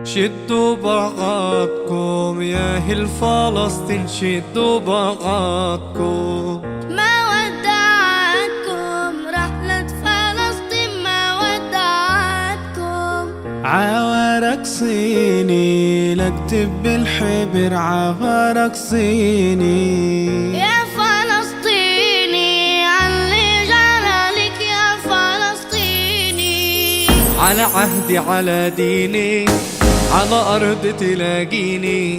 شدوا بعضكم يا أهل فلسطين، شدوا بعضكم. ما ودعتكم رحلة فلسطين، ما ودعتكم. عاورك صيني لكتب بالحبر، عاورك صيني يا فلسطيني علي جلالك يا فلسطيني. على عهدي على ديني على أرض تلاقيني،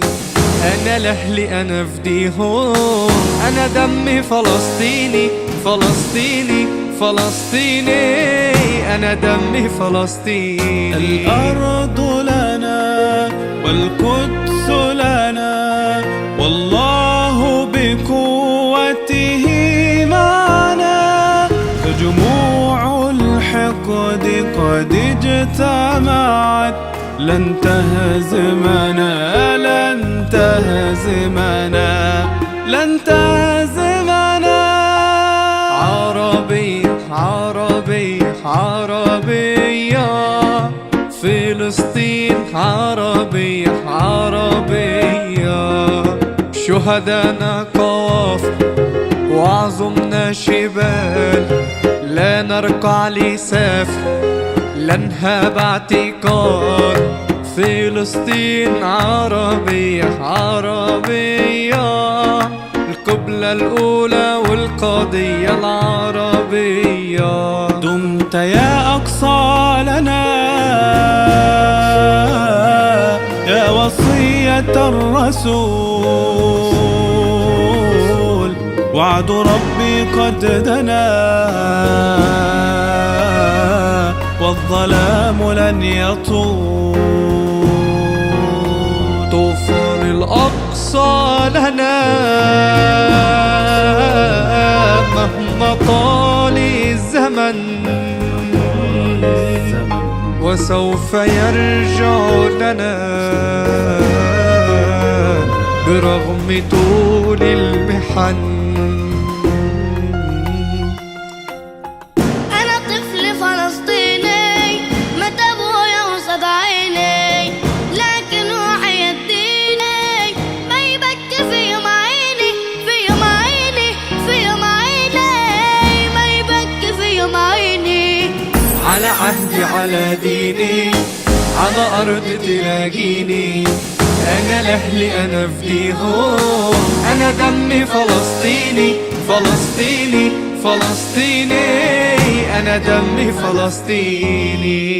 أنا لأهلي أنا فديهم، أنا دمي فلسطيني فلسطيني فلسطيني، أنا دمي فلسطيني. الأرض لنا والقدس لنا، والله بقوته معنا، فجموع الحقد قد اجتمعت، لن تهزمنا لن تهزمنا لن تهزمنا. عربي عربي عربية فلسطين، عربي عربية. شهدانا قواف وعظمنا شبال، لا نركع لسيف لا نهاب اعتقال. فلسطين عربية عربية، القبلة الأولى والقضية العربية. دمت يا أقصى لنا يا وصية الرسول، وعد ربي قد دنا والظلام لن يطول. طوفان الأقصى لنا مهما طال الزمن، وسوف يرجع لنا برغم طول المحن. أنا طفل فلسطيني مات أبويا وصد عيني، لكن وحي الديني ما يبكي في يوم عيني، في يوم عيني، في يوم عيني، ما يبكي في يوم عيني. على عهدي على ديني على أرض تلاقيني، أنا لأهلي أنا فديهم، أنا دمي فلسطيني فلسطيني فلسطيني، أنا دمي فلسطيني.